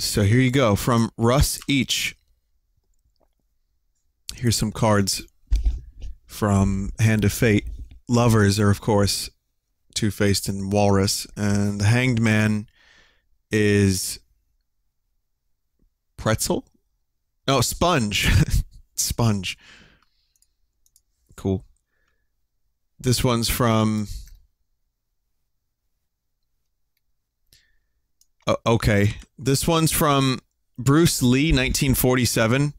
So here you go from Russ Each. Here's some cards from Hand of Fate. Lovers are, of course, Two-Faced and Walrus. And the Hanged Man is Pretzel? No, Sponge. Sponge. Cool. This one's from... okay. This one's from Bruce Lee, 1947.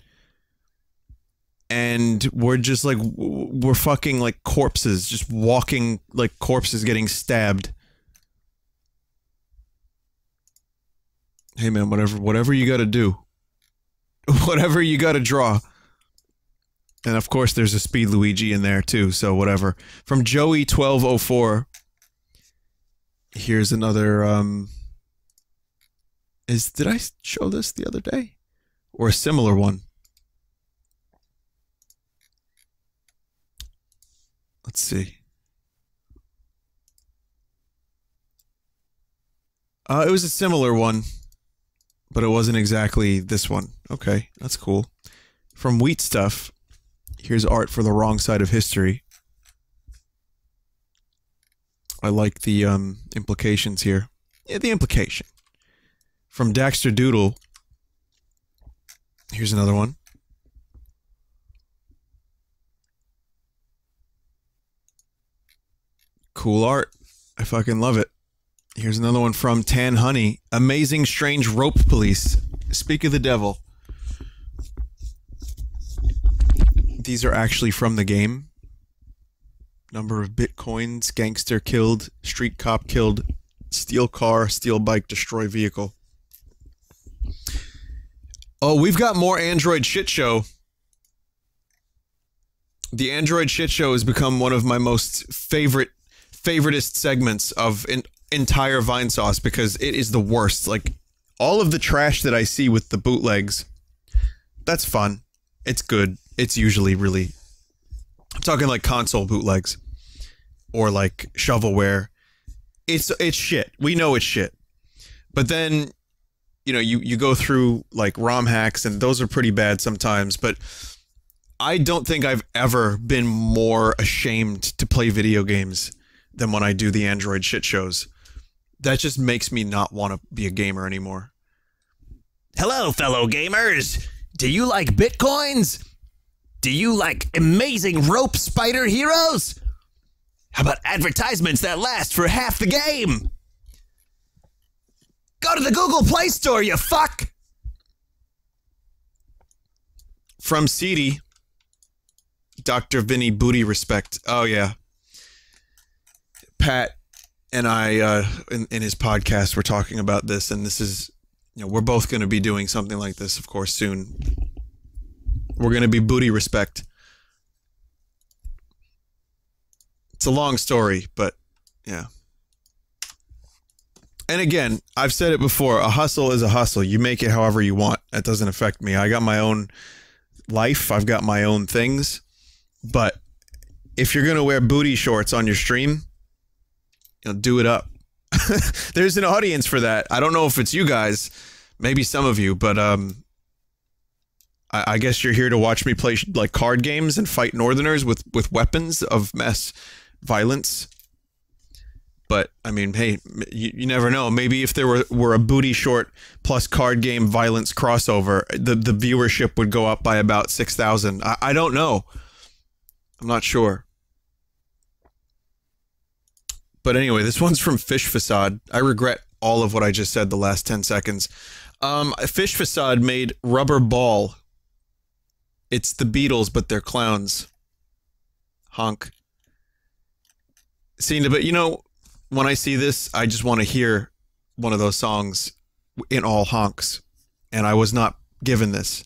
And we're just like, we're fucking like corpses, just walking like corpses getting stabbed. Hey man, whatever you gotta do. Whatever you gotta draw. And of course there's a Speed Luigi in there too, so whatever. From Joey 1204. Here's another, did I show this the other day? Or a similar one? Let's see. It was a similar one, but it wasn't exactly this one. Okay, that's cool. From Wheat Stuff, here's art for the wrong side of history. I like the implications here. Yeah, the implication. From Daxter Doodle, here's another one. Cool art. I fucking love it. Here's another one from Tan Honey. Amazing Strange Rope Police. Speak of the devil. These are actually from the game. Number of bitcoins, gangster killed, street cop killed, steal car, steal bike, destroy vehicle. Oh, we've got more Android shit show. The Android shit show has become one of my most favoritist segments of entire Vinesauce because it is the worst. Like, all of the trash that I see with the bootlegs, that's fun. It's good. It's usually really... I'm talking like console bootlegs. Or like shovelware. It's shit. We know it's shit. But then, you know, you go through like ROM hacks and those are pretty bad sometimes, but I don't think I've ever been more ashamed to play video games than when I do the Android shit shows. That just makes me not want to be a gamer anymore. Hello, fellow gamers! Do you like bitcoins? Do you like amazing rope spider heroes? How about advertisements that last for half the game? Go to the Google Play Store, you fuck! From CD, Dr. Vinny Booty Respect. Oh, yeah. Pat and I, in his podcast, were talking about this, and this is, you know, we're both going to be doing something like this, of course, soon. We're going to be Booty Respect. It's a long story, but, yeah. And again, I've said it before, a hustle is a hustle. You make it however you want. That doesn't affect me. I got my own life. I've got my own things. But if you're going to wear booty shorts on your stream, you know, do it up. There's an audience for that. I don't know if it's you guys, maybe some of you, but I guess you're here to watch me play like card games and fight Northerners with weapons of mass violence. But I mean, hey, you never know. Maybe if there were a booty short plus card game violence crossover, the viewership would go up by about 6,000. I don't know. I'm not sure. But anyway, this one's from Fish Facade. I regret all of what I just said the last 10 seconds. Fish Facade made Rubber Ball. It's the Beatles, but they're clowns. Honk. See, but you know, when I see this, I just want to hear one of those songs in all honks. And I was not given this.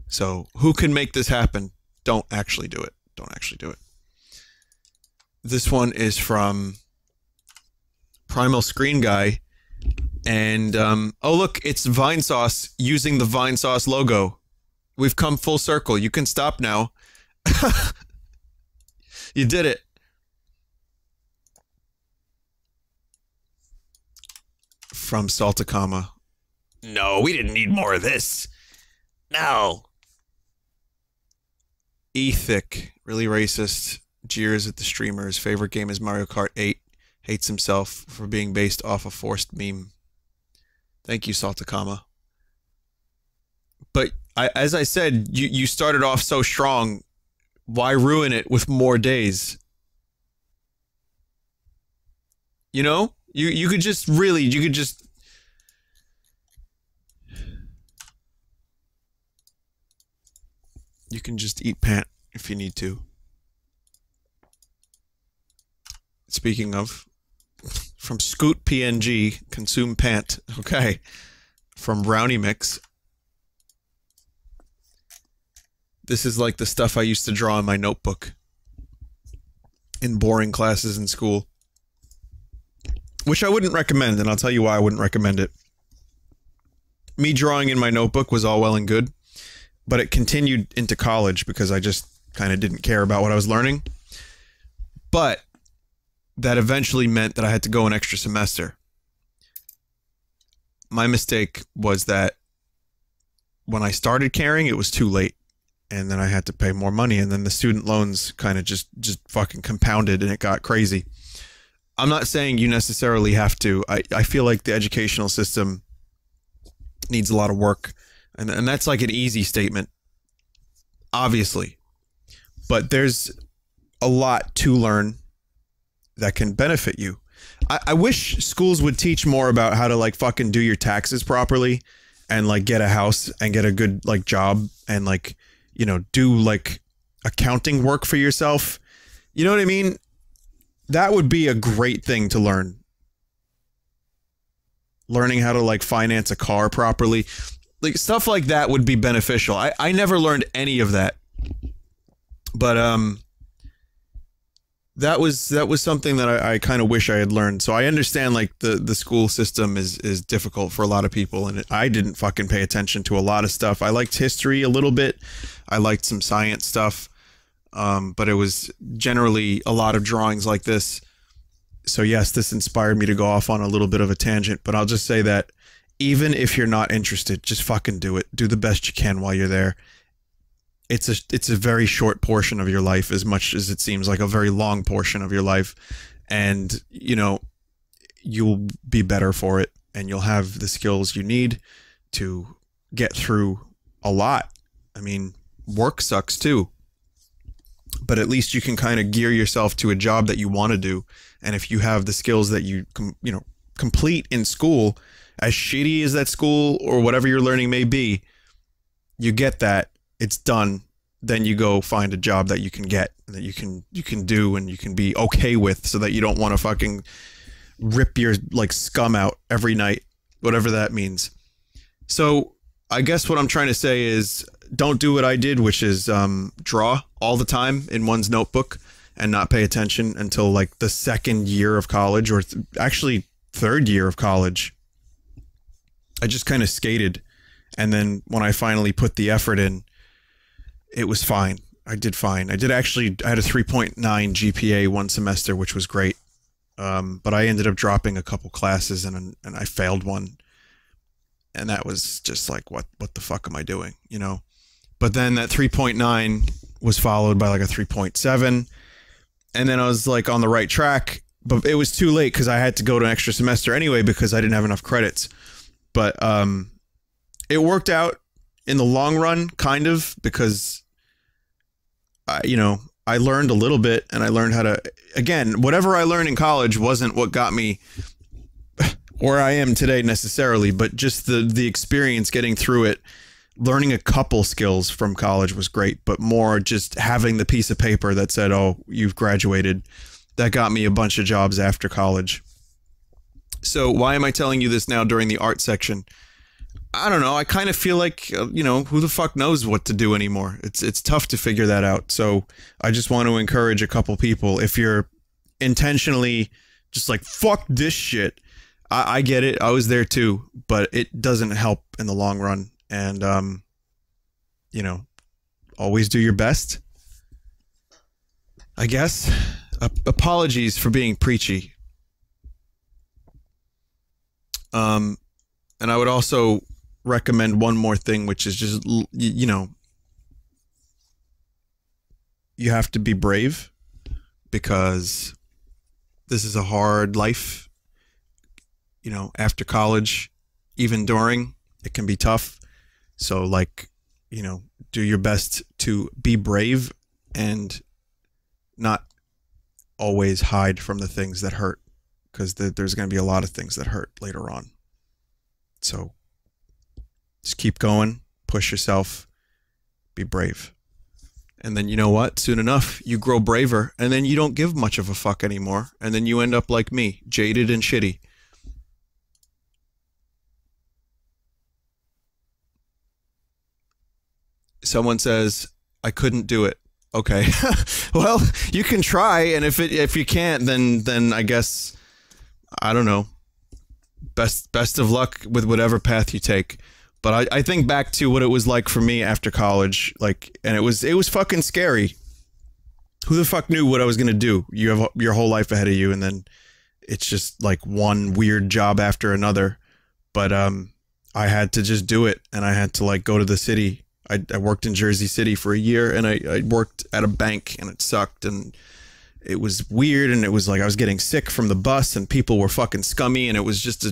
So who can make this happen? Don't actually do it. Don't actually do it. This one is from Primal Screen Guy. And, oh look, it's Vinesauce using the Vinesauce logo. We've come full circle. You can stop now. You did it. From Saltacama. No, we didn't need more of this. No. Ethic, really racist, jeers at the streamers. Favorite game is Mario Kart 8. Hates himself for being based off a forced meme. Thank you, Saltakama. But as I said, you started off so strong. Why ruin it with more days? You know? You could just really, you could just... You can just eat pant if you need to. Speaking of, from Scoot PNG, consume pant. Okay. From Brownie Mix. This is like the stuff I used to draw in my notebook in boring classes in school. Which I wouldn't recommend, and I'll tell you why I wouldn't recommend it. Me drawing in my notebook was all well and good, but it continued into college because I just kind of didn't care about what I was learning. But that eventually meant that I had to go an extra semester. My mistake was that when I started caring, it was too late. And then I had to pay more money, and then the student loans kind of just fucking compounded, and it got crazy. I'm not saying you necessarily have to. I feel like the educational system needs a lot of work. And that's like an easy statement, obviously. But there's a lot to learn that can benefit you. I wish schools would teach more about how to like fucking do your taxes properly and like get a house and get a good like job and like, you know, do like accounting work for yourself. You know what I mean? That would be a great thing to learn. Learning how to like finance a car properly. Like stuff like that would be beneficial. I never learned any of that. But that was something that I kind of wish I had learned. So I understand like the school system is difficult for a lot of people, and I didn't fucking pay attention to a lot of stuff. I liked history a little bit. I liked some science stuff. But it was generally a lot of drawings like this. So yes, this inspired me to go off on a little bit of a tangent, but I'll just say that even if you're not interested, just fucking do it. Do the best you can while you're there. It's a very short portion of your life, as much as it seems like a very long portion of your life. And, you know, you'll be better for it, and you'll have the skills you need to get through a lot. I mean, work sucks too, but at least you can kind of gear yourself to a job that you want to do. And if you have the skills that you know, complete in school, as shitty as that school or whatever you're learning may be, you get that, it's done, then you go find a job that you can get, that you can do, and you can be okay with, so that you don't want to fucking rip your like scum out every night, whatever that means. So I guess what I'm trying to say is, don't do what I did, which is draw all the time in one's notebook and not pay attention until like the second year of college, or actually third year of college. I just kind of skated, and then when I finally put the effort in, it was fine. I did fine. I had a 3.9 GPA one semester, which was great. But I ended up dropping a couple classes, and I failed one. And that was just like, what the fuck am I doing? You know? But then that 3.9 was followed by like a 3.7. And then I was like on the right track, but it was too late because I had to go to an extra semester anyway because I didn't have enough credits. But it worked out in the long run, kind of, because you know, I learned a little bit, and I learned how to, again, whatever I learned in college wasn't what got me where I am today necessarily, but just the experience getting through it. Learning a couple skills from college was great, but more just having the piece of paper that said, oh, you've graduated, that got me a bunch of jobs after college. So why am I telling you this now during the art section? I don't know. I kind of feel like, you know, who the fuck knows what to do anymore? It's tough to figure that out. So I just want to encourage a couple people. If you're intentionally just like, fuck this shit, I get it. I was there too, but it doesn't help in the long run. And, you know, always do your best, I guess. Apologies for being preachy. And I would also recommend one more thing, which is just, you know, you have to be brave, because this is a hard life. You know, after college, even during, it can be tough. So, like, you know, do your best to be brave and not always hide from the things that hurt, because there's going to be a lot of things that hurt later on. So just keep going, push yourself, be brave. And then, you know what? Soon enough, you grow braver, and then you don't give much of a fuck anymore. And then you end up like me, jaded and shitty. Someone says, I couldn't do it. Okay. Well, you can try, and if you can't, then I guess, I don't know. Best of luck with whatever path you take. But I think back to what it was like for me after college, like, and it was fucking scary. Who the fuck knew what I was gonna do? You have your whole life ahead of you, and then it's just like one weird job after another. But I had to just do it, and I had to like go to the city. I worked in Jersey City for a year, and I worked at a bank, and it sucked, and it was weird, and it was like I was getting sick from the bus, and people were fucking scummy, and it was just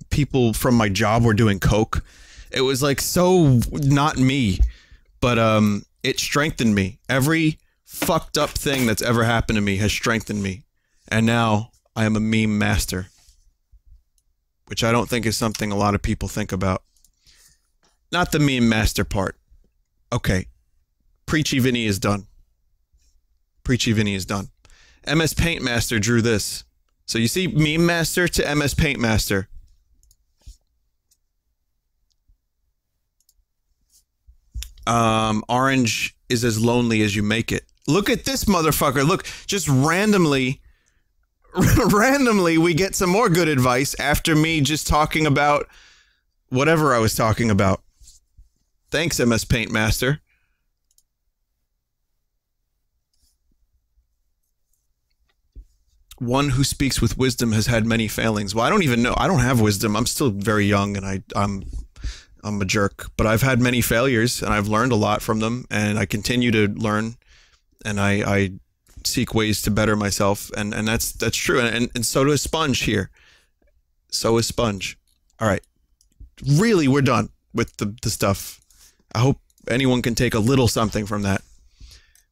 people from my job were doing coke. It was like so not me, but it strengthened me. Every fucked up thing that's ever happened to me has strengthened me, and now I am a meme master, which I don't think is something a lot of people think about. Not the meme master part. Okay. Preachy Vinny is done. Preachy Vinny is done. MS Paint Master drew this. So you see meme master to MS Paint Master. Orange is as lonely as you make it. Look at this motherfucker. Look, just randomly we get some more good advice after me just talking about whatever I was talking about. Thanks, MS Paint Master. One who speaks with wisdom has had many failings. Well, I don't even know. I don't have wisdom. I'm still very young, and I'm a jerk. But I've had many failures, and I've learned a lot from them, and I continue to learn, and I seek ways to better myself, and that's true. And so does Sponge here. So is Sponge. All right. Really, we're done with the stuff. I hope anyone can take a little something from that,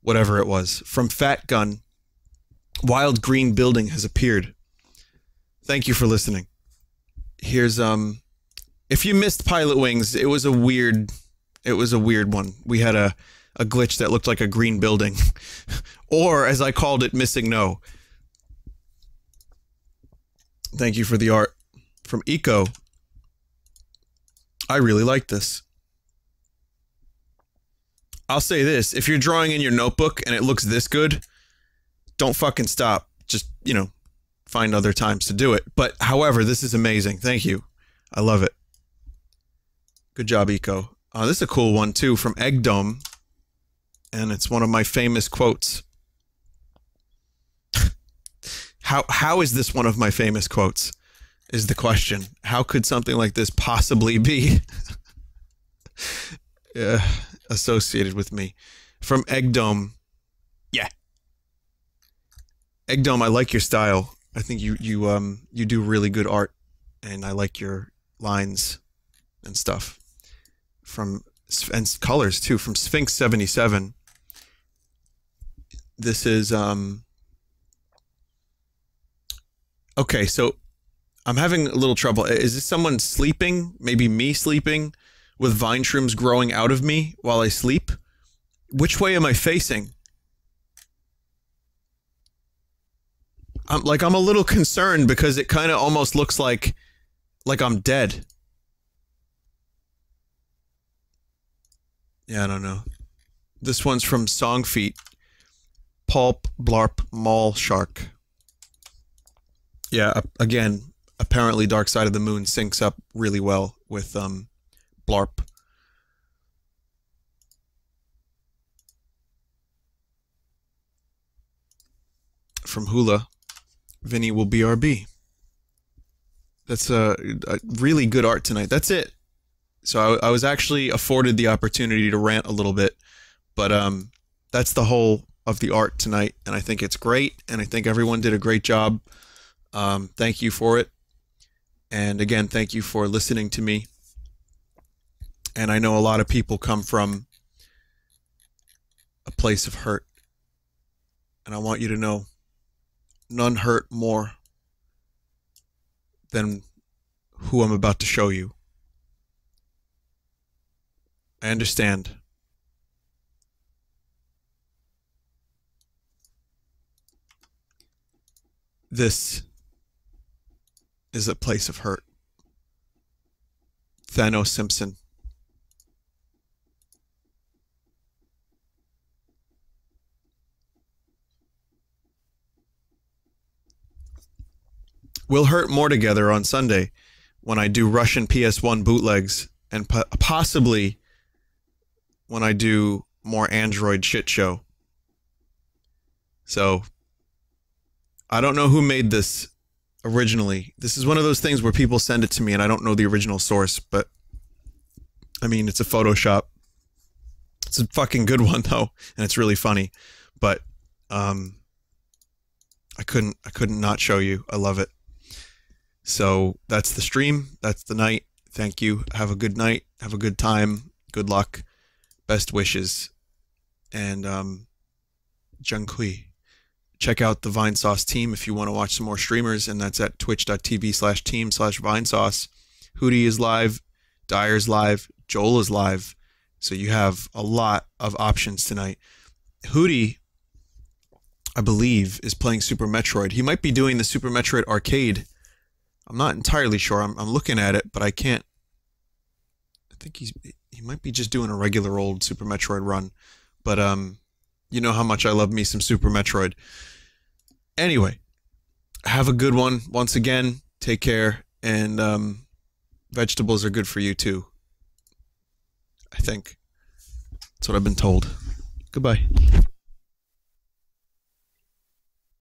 whatever it was. From Fat Gun, Wild Green Building has appeared. Thank you for listening. Here's if you missed Pilot Wings, it was a weird one. We had a glitch that looked like a green building, or as I called it, Missing No. Thank you for the art. From Eco, I really like this. I'll say this, if you're drawing in your notebook and it looks this good, don't fucking stop. Just, you know, find other times to do it. But, however, this is amazing. Thank you. I love it. Good job, Eco. This is a cool one, too, from Egg Dome. And it's one of my famous quotes. How is this one of my famous quotes? Is the question. How could something like this possibly be associated with me? From Egg Dome. Yeah. Egg Dome, I like your style. I think you do really good art, and I like your lines and stuff. And colors too. From Sphinx 77. This is okay, so I'm having a little trouble. Is this someone sleeping? Maybe me sleeping with vine shrooms growing out of me while I sleep? Which way am I facing? I'm a little concerned because it kind of almost looks like I'm dead. Yeah, I don't know. This one's from Songfeet. Pulp, Blarp, Mall Shark. Yeah, again, apparently Dark Side of the Moon syncs up really well with Blarp. From Hula, Vinny will BRB. That's a really good art tonight. That's it. So I was actually afforded the opportunity to rant a little bit, but that's the whole of the art tonight, and I think it's great, and I think everyone did a great job. Thank you for it. And again, thank you for listening to me. And I know a lot of people come from a place of hurt. And I want you to know, none hurt more than who I'm about to show you. I understand. This is a place of hurt. Thanos Simpson. We'll hurt more together on Sunday when I do Russian PS1 bootlegs, and possibly when I do more Android shit show. So, I don't know who made this originally. This is one of those things where people send it to me and I don't know the original source, but I mean, it's a Photoshop. It's a fucking good one though, and it's really funny. But I couldn't not show you. I love it. So that's the stream. That's the night. Thank you. Have a good night. Have a good time. Good luck. Best wishes. And Jiankui. Check out the Vinesauce team if you want to watch some more streamers, and that's at twitch.tv/team/Vinesauce. Hootie is live. Dyer's live. Joel is live. So you have a lot of options tonight. Hootie, I believe, is playing Super Metroid. He might be doing the Super Metroid arcade. I'm not entirely sure. I'm looking at it, but I can't. I think he might be just doing a regular old Super Metroid run. But you know how much I love me some Super Metroid. Anyway, have a good one. Once again, take care, and vegetables are good for you too. I think. That's what I've been told. Goodbye.